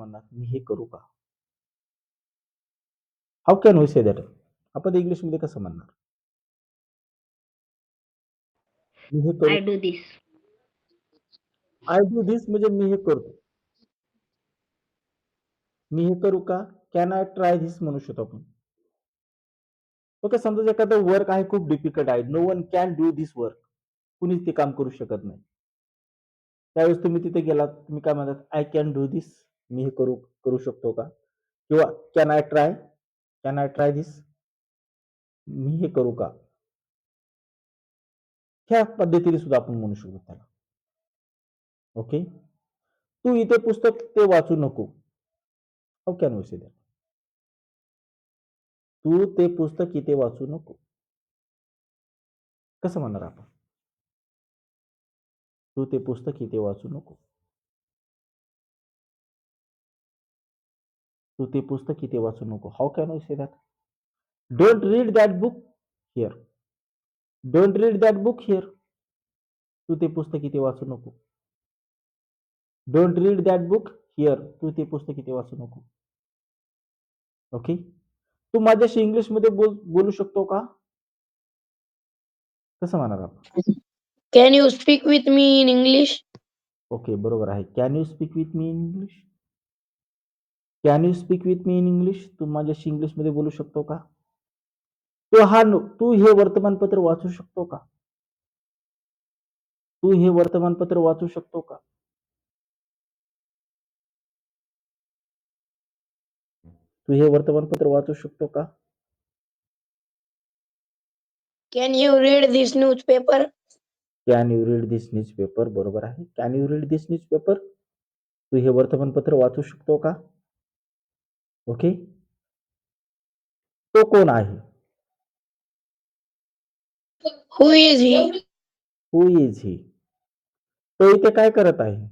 म्हणणार? मी हे करू का? How can we say that? आपण इंग्लिशमध्ये कसं म्हणणार? मी हे करू. I do this. I do this म्हणजे मी हे करतो. मी हे करू का? कॅन आय ट्राय धिस म्हणू शकतो आपण. ओके, समजा एखादं वर्क आहे खूप डिफिकल्ट आहे. No one can do this work. कुणीच ते काम करू शकत नाही. त्यावेळेस तुम्ही तिथे गेलात, तुम्ही काय म्हणतात? I can do this. मी हे करू करू शकतो का? किंवा can I try? Can I try this? मी हे करू का? ह्या पद्धतीने सुद्धा आपण म्हणू शकतो त्याला. ओके. तू इथे पुस्तक ते वाचू नको. How can we say that? तू ते पुस्तक इथे वाचू नको. कसं म्हणणार आपण? तू ते पुस्तक इथे वाचू नको. तू ते पुस्तक इथे वाचू नको. How can we say that? Don't read that book here. Don't read that book here. तू ते पुस्तक इथे वाचू नको. Don't read that book here. तू ते पुस्तक इथे वाचू नको. ओके. तू माझ्याशी इंग्लिशमध्ये बोलू शकतो का? कसं म्हणणार आपण? Can you speak with me in English? Okay, बरोबर आहे. Can you speak with me in English? Can you speak with me in English? तू माझ्याशी इंग्लिशमध्ये बोलू शकतो का? तू हे वर्तमानपत्र वाचू शकतो का? तू हे वर्तमानपत्र वाचू शकतो का? तू हे वर्तमानपत्र वाचू शकतो का? Can you read this newspaper? Can you read this newspaper? बरोबर आहे. Can you read this newspaper? तू हे वर्तमानपत्र वाचू शकतो का? ओके. तो कोण आहे? Who is he? Who is he? तो इथे काय करत आहे?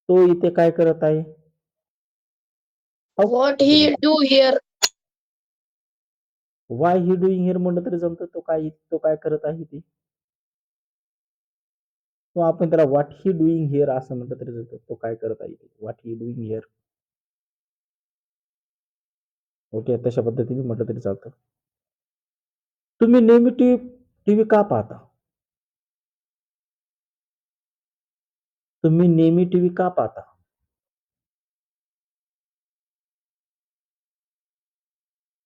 तो इथे काय करत आहे? What he do here? Y he doing here म्हणलं तरी जमतं. तो काय करत आहे ते? किंवा आपण त्याला व्हॉट ही डुईंग हिअर असं म्हटलं तरी जमतं. तो काय करत आहे ते? What he doing here. Okay, तशा पद्धतीने म्हटलं तरी चालतं. तुम्ही नेहमी टीव्ही का पाहता? तुम्ही नेहमी टीव्ही का पाहता?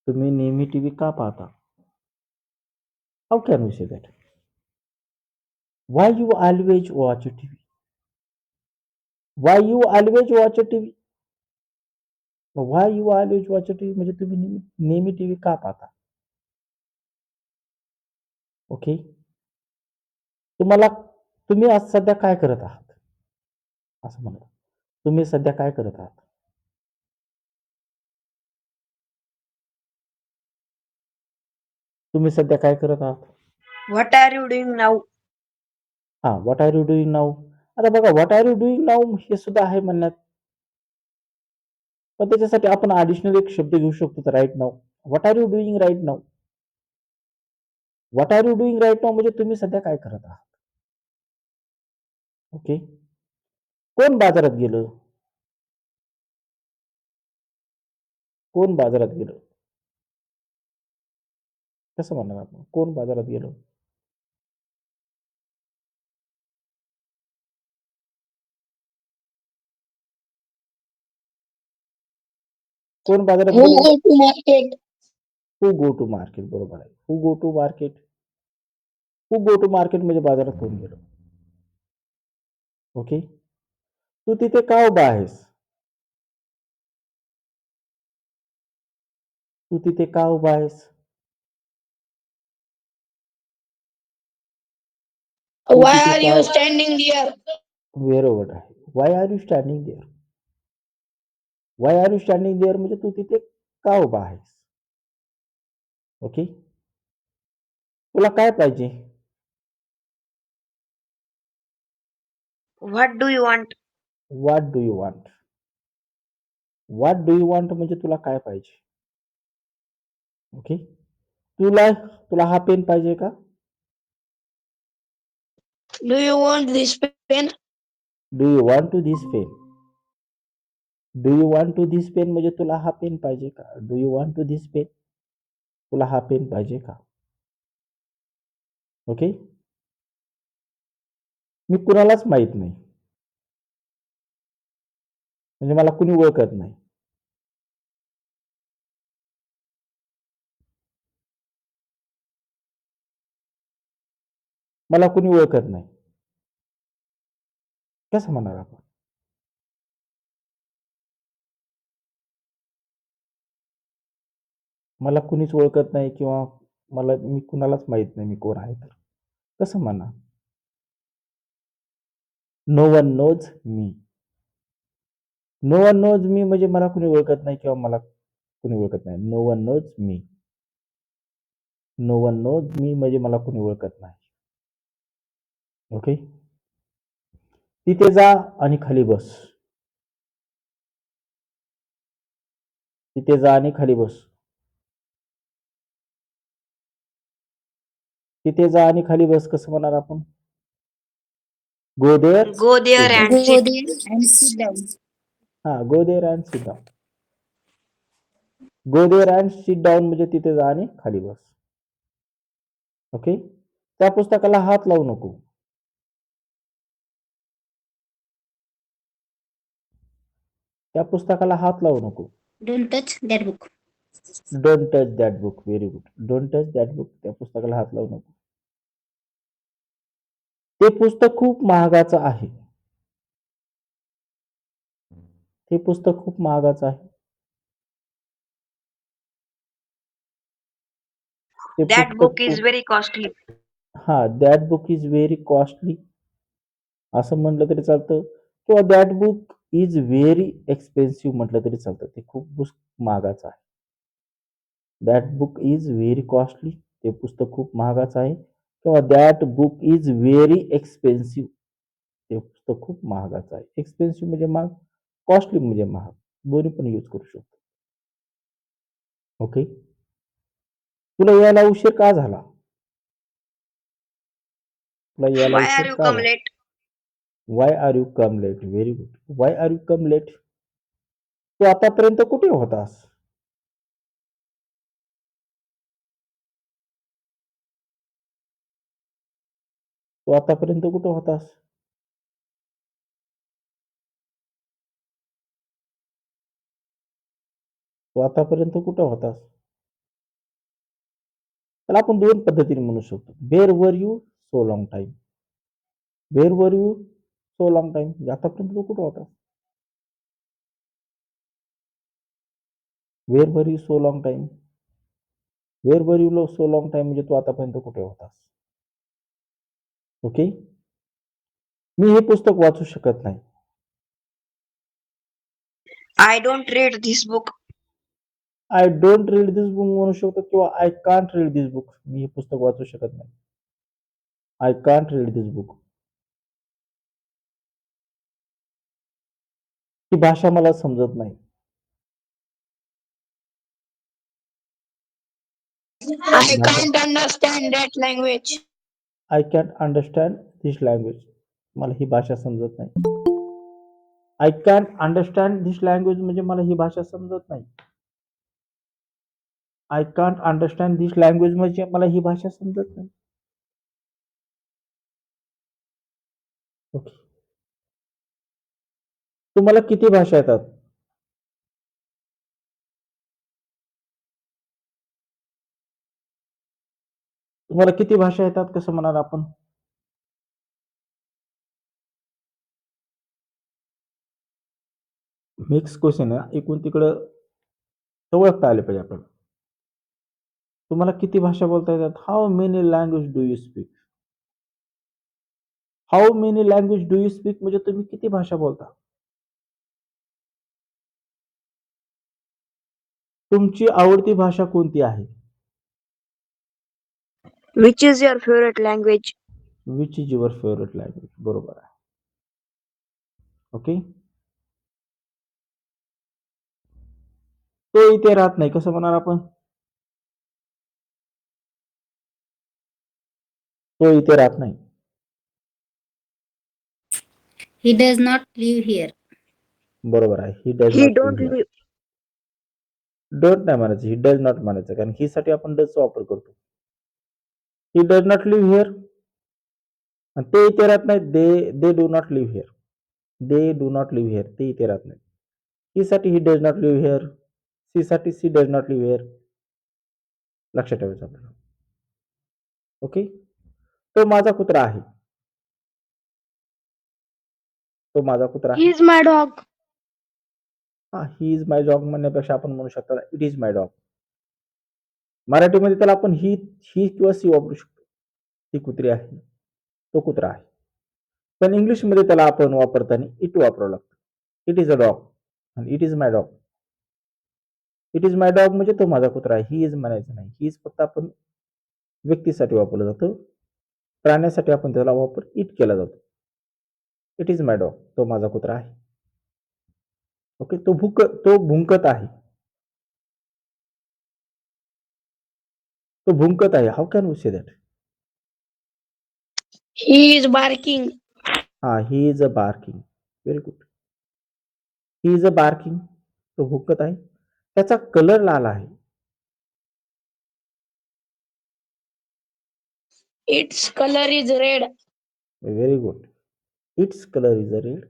तुम्ही नेहमी टीव्ही का पाहता? How can we say that? Why you always watch TV? Why you always watch TV? Why you always watch TV म्हणजे तुम्ही नेहमी टीव्ही का पाहता? ओके. तुम्ही आज सध्या काय करत आहात? असं म्हणा. तुम्ही सध्या काय करत आहात? तुम्ही सध्या काय करत आहात? What are you doing now? हा, what are you doing now? आता बघा, what are you doing now हे सुद्धा आहे म्हणण्यात. पण त्याच्यासाठी आपण ऍडिशनल एक शब्द घेऊ शकतो, तर right now. What are you doing right now? What are you doing right now म्हणजे तुम्ही सध्या काय करत आहात? ओके. कोण बाजारात गेलं? कोण बाजारात गेलं? कसं म्हणणार आपण? कोण बाजारात गेलं? कोण बाजारात Who गेलं? go to market? Who go to market. बरोबर आहे. Who go to market. Who go to market म्हणजे बाजारात कोण गेलं? ओके. तू तिथे का उभा आहेस? तू तिथे का उभा आहेस? तू Why तिथे are का? you standing there? बरोबर आहे. Why are you standing there? Why are you standing there म्हणजे तू तिथे का उभा आहेस? ओके. तुला काय पाहिजे? What do you want? What do you want? What do you want म्हणजे तुला काय पाहिजे? ओके. तुला तुला हा पेन पाहिजे का? Do you want this pen? Do you want to this pen? Do you want to this pen म्हणजे तुला हा पेन पाहिजे का? Do you want to this pen? तुला हा पेन पाहिजे का? ओके. मी कुणालाच माहित नाही, म्हणजे मला कुणी ओळखत नाही. मला कुणी ओळखत नाही. कसं म्हणणार आपण? मला कुणीच ओळखत नाही किंवा मी कुणालाच माहित नाही मी कोण आहे तर. कसं म्हणणार? No one knows me. No one knows me म्हणजे मला कुणी ओळखत नाही किंवा मला कुणी ओळखत नाही. No one knows me. No one knows me म्हणजे मला कुणी ओळखत नाही. ओके. तिथे जा आणि खाली बस. तिथे जा आणि खाली बस. तिथे जा आणि खाली बस कसं म्हणणार आपण? Go there Go there sit down. and Go sit. there and sit down. हा, go there and sit down. Go there and sit down म्हणजे तिथे जा आणि खाली बस. ओके. त्या पुस्तकाला हात लावू नको. त्या पुस्तकाला हात लावू नको. Don't touch that book. Don't touch that book. Very good. Don't touch that book. त्या पुस्तकाला हात लावू नको. ते पुस्तक खूप महागाचं आहे. ते पुस्तक खूप महागाचं आहे. ते That पुस्तक book is खूप very costly. हा, that book is very costly असं म्हटलं तरी चालतं किंवा that book is very expensive म्हटलं तरी चालतं. ते खूप महागाचं आहे. That book is very costly. ते पुस्तक खूप महागाचं आहे किंवा that book is very expensive. ते पुस्तक खूप महागाचं आहे. एक्सपेन्सिव्ह म्हणजे महाग, कॉस्टली म्हणजे महाग. दोन्ही पण यूज करू शकतो. ओके. तुला यायला उशीर का झाला? तुला यायला Why are उशीर you का come झाला? late? Why are you come late? Very good. Why are you come late? तू आतापर्यंत कुठे होतास? तू आतापर्यंत कुठे होतास? तू आतापर्यंत कुठे होतास? त्याला आपण दोन पद्धतीने म्हणू शकतो. Where were you so long time? Where were you so long time? आतापर्यंत तू कुठे होतास? Where were you so long time? Where were you so long time म्हणजे तू आतापर्यंत कुठे होतास? ओके. मी हे पुस्तक वाचू शकत नाही. I don't read this book. I don't read this book म्हणू शकतो किंवा I can't read this book. मी हे पुस्तक वाचू शकत नाही. I can't read this book. ही भाषा मला समजत नाही. I भाषा can't understand that language. I can understand this language. मला ही भाषा समजत नाही. I can understand this language म्हणजे मला ही भाषा समजत नाही. I can't understand this language म्हणजे मला ही भाषा समजत नाही. ओके. तुम्हाला किती भाषा येतात? तुम्हाला किती भाषा येतात कसं म्हणाल आपण? मिक्स क्वेश्चन आहे. एकूण तिकडं ओळखता आले पाहिजे आपल्याला. तुम्हाला किती भाषा बोलता येतात? How many language do you speak? How many language do you speak म्हणजे तुम्ही किती भाषा बोलता? तुमची आवडती भाषा कोणती आहे? Which is your favorite language? Which is your favourite language? बरोबर आहे. ओके. तो इथे राहत नाही कसं म्हणणार आपण? तो इथे राहत नाही. He does not live here. बरोबर आहे. He does He not don't live here. live. Don't नाही म्हणायचं, ही डज नॉट म्हणायचं, कारण ही साठी आपण डजचा वापर करतो. He does not live here. ते इथे राहत नाहीत. They do not live here. They do not live here. ते इथे राहत नाहीत. ही साठी he does not live here. She साठी she does not live here. लक्षात ठेवायचं आपल्याला. ओके. तो माझा कुत्रा आहे. तो माझा कुत्रा आहे. He's my dog. हा, ही इज माय डॉग म्हणण्यापेक्षा आपण म्हणू शकता इट इज माय डॉग. मराठीमध्ये त्याला आपण ही किंवा सी वापरू शकतो. ती कुत्री आहे. तो कुत्रा आहे. पण इंग्लिशमध्ये त्याला आपण वापरताना इट वापरावं लागतं. इट इज अ डॉग आणि it is my dog. It is my dog म्हणजे तो माझा कुत्रा आहे. ही इज म्हणायचं नाही. ही इज फक्त आपण व्यक्तीसाठी वापरलं जातं. प्राण्यासाठी आपण त्याला वापर इट केला जातो. It is my dog. तो माझा कुत्रा आहे. ओके. तो भुंकत आहे. तो भुंकत आहे. How can we say that? He is barking. हा, he is a barking. Very good. He is a barking. तो भुंकत आहे. त्याचा कलर लाल आहे. Its color is red. Very good. Its colour is a red.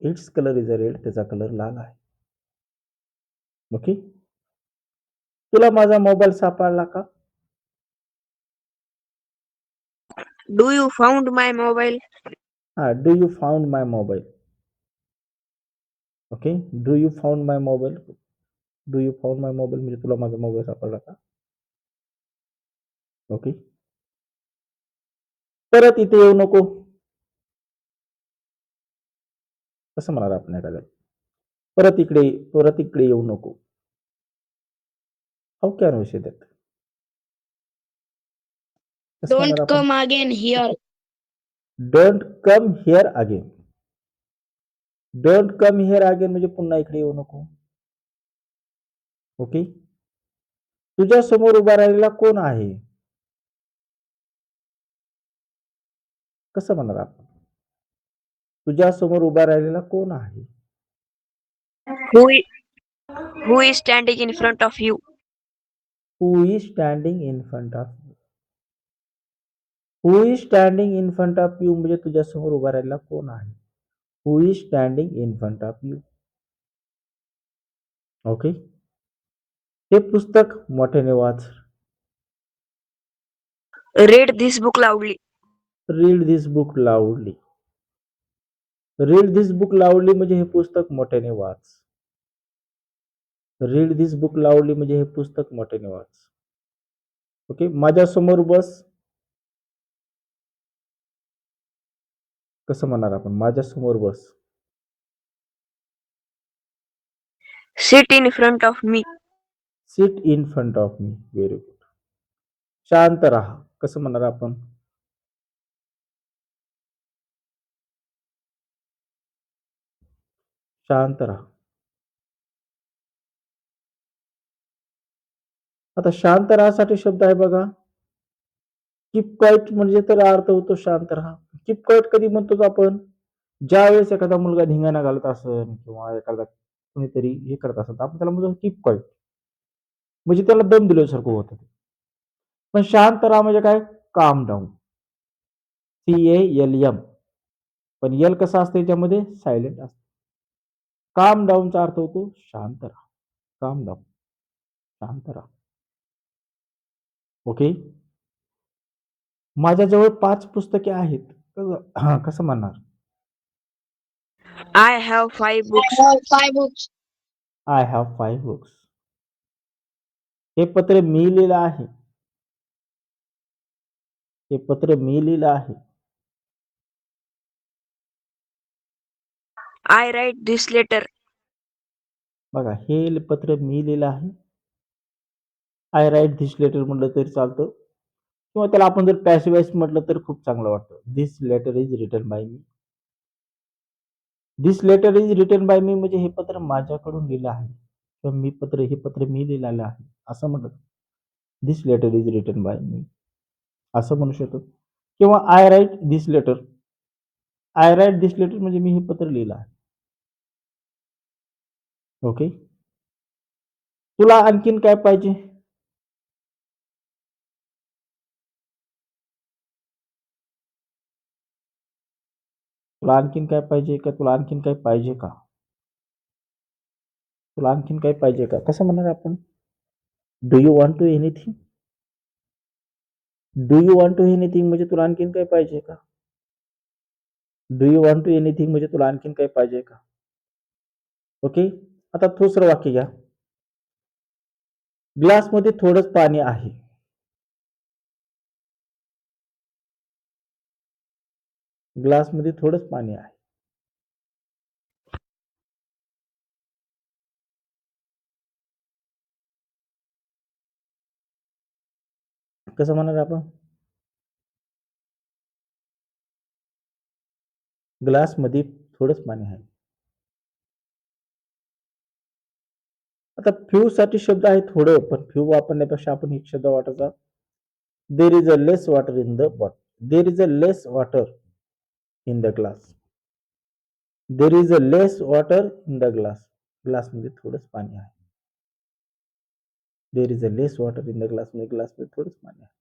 Its colour is a red. त्याचा colour लाल आहे. ओके. तुला माझा मोबाईल सापडला का? Do you found my mobile? हा, do you found my mobile. Okay. Do you found my mobile. Do you found my mobile म्हणजे तुला माझा मोबाईल सापडला का? ओके. परत इथे येऊ नको. कसं म्हणणार आपण एखाद्याला? परत इकडे येऊ नको. How can we say that? कसं Don't म्हणणार आपण? come again here. Don't come here again. Don't come here again म्हणजे पुन्हा इकडे येऊ नको. ओके. तुझ्या समोर उभा राहिलेला कोण आहे? कसं म्हणणार आपण? तुझ्या समोर उभा राहिलेला कोण आहे? Who who is standing in front of you? Who is standing in front of you. Who is standing in front of you म्हणजे तुझ्या समोर उभा राहिलेला कोण आहे? Who is standing in front of you. Okay. हे पुस्तक मोठ्याने वाच. Read this book loudly. Read this book loudly. Read this book loudly म्हणजे हे पुस्तक मोठ्याने वाच. रीड दिस बुक लाऊडली म्हणजे हे पुस्तक मोठ्याने वाच. ओके. माझ्या समोर बस. कसं म्हणणार आपण? माझ्या समोर बस. Sit in front of me. Sit in front of me. Very good. शांत राहा. कसं म्हणणार आपण? शांत राहा. आता शांत राहासाठी शब्द आहे बघा. कीप क्वाइट म्हणजे तर अर्थ होतो शांत राहा. कीप क्वाइट कधी म्हणतो आपण? ज्या वेळेस एखादा मुलगा धिंगाणा घालत असेल किंवा एखादा कुणीतरी हे करत असेल तर आपण त्याला म्हणतो कीप क्वाइट. म्हणजे त्याला दम दिल्यासारखं होतं. पण शांत राहा म्हणजे काय? काम डाऊन. CALM. पण यल कसा असतं याच्यामध्ये? सायलेंट असतं. काम डाऊनचा अर्थ होतो शांत राहा. काम डाऊन. शांत राहा. ओके. माझ्याजवळ 5 पुस्तके आहेत. कसं म्हणणार? I have 5 books. I have 5 books. I have 5 books. हे पत्र मी लिहिलं आहे. हे पत्र मी लिहिलं आहे. I write this letter. बघा, हे पत्र मी लिहिलं आहे. आय राईट धिस लेटर म्हटलं तरी चालतं किंवा त्याला आपण जर पॅसिव्ह वॉइस म्हटलं तर खूप चांगलं वाटतं. This letter is written by me. This letter is written by me म्हणजे हे पत्र माझ्याकडून लिहिलं आहे किंवा हे पत्र मी लिहिलेलं आहे असं म्हणत. This letter is written by me असं म्हणू शकतो किंवा I write this letter. I write this letter म्हणजे मी हे पत्र लिहिलं आहे. ओके. तुला आणखीन काय पाहिजे? तुला आणखीन काय पाहिजे का? तुला आणखीन काय पाहिजे का? तुला आणखीन काय पाहिजे का? कसं म्हणणार आपण? Do you want to anything? Do you want to anything म्हणजे तुला आणखीन काय पाहिजे का? Do you want to anything म्हणजे तुला आणखीन काय पाहिजे का? ओके. आता दुसरं वाक्य घ्या. ग्लासमध्ये थोडंच पाणी आहे. ग्लासमध्ये थोडंच पाणी आहे. कसं म्हणणार आपण? ग्लासमध्ये थोडंच पाणी आहे. आता फ्यू साठी शब्द आहे थोडं, पण फ्यू वापरण्यापेक्षा आपण एक शब्द वापरायचा. There is a less water in the bottle. There is a less water in the glass. There is a less water in the glass. ग्लासमध्ये थोडंच पाणी आहे. There is a less water in the ग्लासमध्ये ग्लासमध्ये थोडंच पाणी आहे.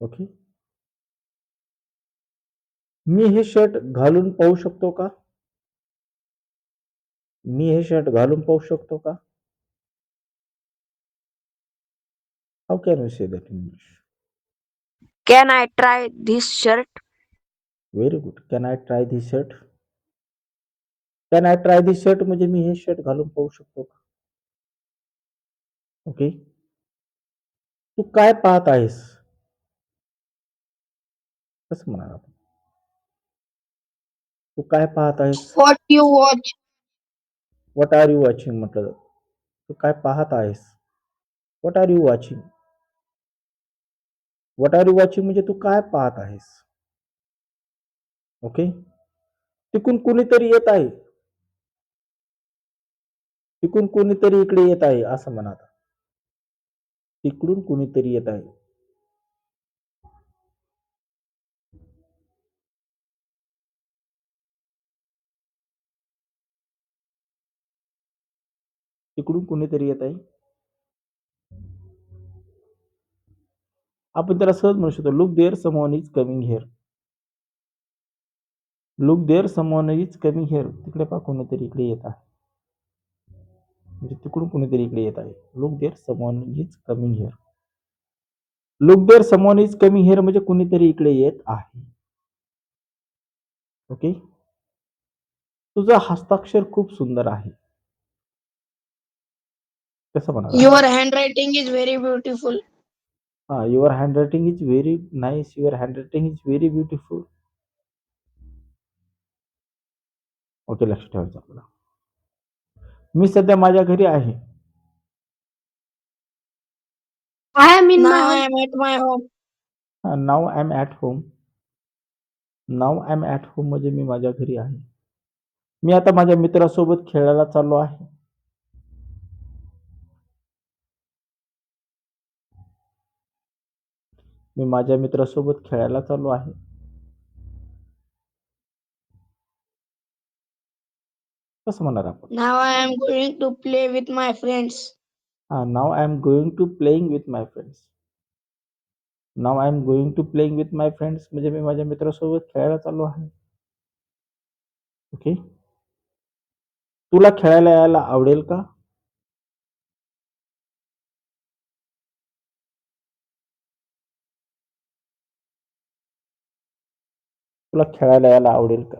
Okay. मी हे शर्ट घालून पाहू शकतो का? मी हे शर्ट घालून पाहू शकतो का? How can we say that in English? Can I try this shirt? Very good. Can I try this shirt? Can I try this shirt म्हणजे मी हे शर्ट घालून पाहू शकतो का? ओके. तू काय पाहत आहेस? कसं म्हणणार आपण? तू काय पाहत आहेस? What you watch? What are you watching म्हटलं जातं. तू काय पाहत आहेस? What are you watching? What are you watching म्हणजे तू काय पाहत आहेस? ओके. तिकून कुणीतरी येत आहे. तिकून कुणीतरी इकडे येत आहे असं म्हणा. तिकडून कुणीतरी येत आहे. तिकडून कुणीतरी येत आहे. आपण त्याला सहज म्हणू शकतो. Look there someone is coming here. Look there someone is coming here. तिकडे पहा कोणीतरी इकडे येत आहे. म्हणजे तिकडून कुणीतरी इकडे येत आहे. Look there someone is coming here. Look there someone is coming here म्हणजे कुणीतरी इकडे येत आहे. ओके. तुझं हस्ताक्षर खूप सुंदर आहे. कसं म्हणा? Your handwriting is very beautiful. Your handwriting is very nice. Your handwriting is very beautiful. Okay, लक्ष ठेवायचं आपल्याला. मी सध्या माझ्या घरी आहे. I am in my home. I am at my home. Now I am at home. Now I am at home म्हणजे मी माझ्या घरी आहे. मी आता माझ्या मित्रासोबत खेळायला चाललो आहे. मी माझ्या मित्रासोबत खेळायला चाललो आहे. कसं म्हणणार आपण? Now I am going to play with my friends. Now I am going to playing with my friends. Now I am going to playing with my friends म्हणजे मी माझ्या मित्रासोबत खेळायला चाललो आहे. ओके. तुला खेळायला यायला आवडेल का? तुला खेळायला यायला आवडेल का?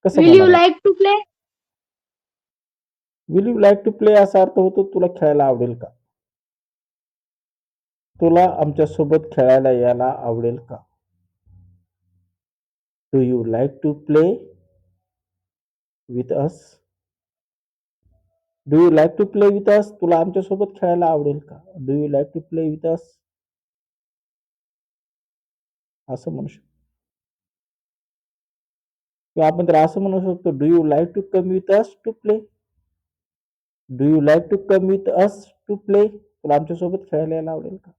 कसं Will you म्हणणार? like to play? Will you like to play असा अर्थ होतो तुला खेळायला आवडेल का? तुला आमच्यासोबत खेळायला यायला आवडेल का? Do you like to play with us? Do you like to play with us? तुला आमच्यासोबत खेळायला आवडेल का? Do you like to play with us? असं म्हणू शकतो. किंवा आपण तर असं म्हणू शकतो, do you like to come with us to play? Do you like to come with us to play? तुला आमच्यासोबत खेळायला यायला आवडेल का?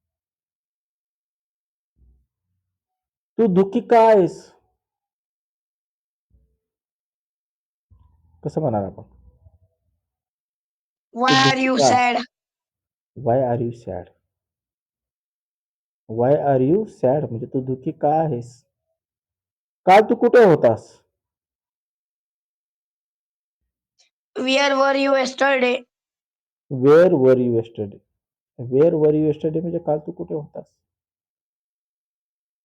तू दुःखी का आहेस? कसं म्हणणार आपण? Why तू are दुःखी you का? sad? Why are you sad? Why are you sad म्हणजे तू दुःखी का आहेस? काल तू कुठे होतास? Where were you yesterday? Where were you yesterday? Where were you yesterday म्हणजे काल तू कुठे होतास?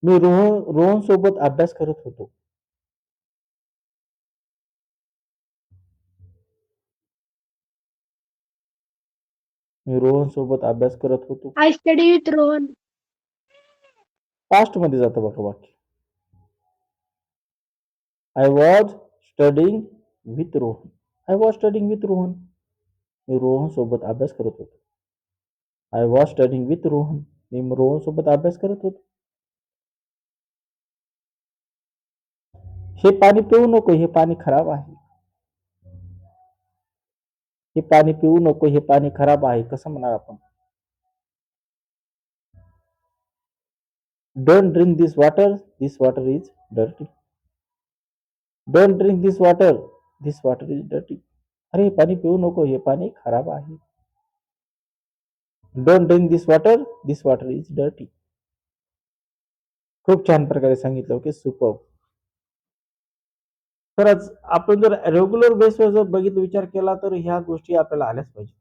मी रोहन सोबत अभ्यास करत होतो. मी रोहन सोबत अभ्यास करत होतो. I study with Rohan. पास्ट मध्ये जातं बघा वाक्य. I was studying with Rohan. I was studying with Rohan. मी रोहन सोबत अभ्यास करत होतो. I was studying with Rohan. मी रोहन सोबत अभ्यास करत होतो. हे पाणी पिऊ नको, हे पाणी खराब आहे. हे पाणी पिऊ नको, हे पाणी खराब आहे. कसं म्हणणार आपण? Don't drink this water. This water is dirty. Don't drink this water. This water is dirty. अरे हे पाणी पिऊ नको, हे पाणी खराब आहे. Don't drink this water. This water is dirty. खूप छान प्रकारे सांगितलं. Okay, super. खरंच आपण जर रेग्युलर बेसवर जर बघितलं, विचार केला तर ह्या गोष्टी आपल्याला आल्याच पाहिजे.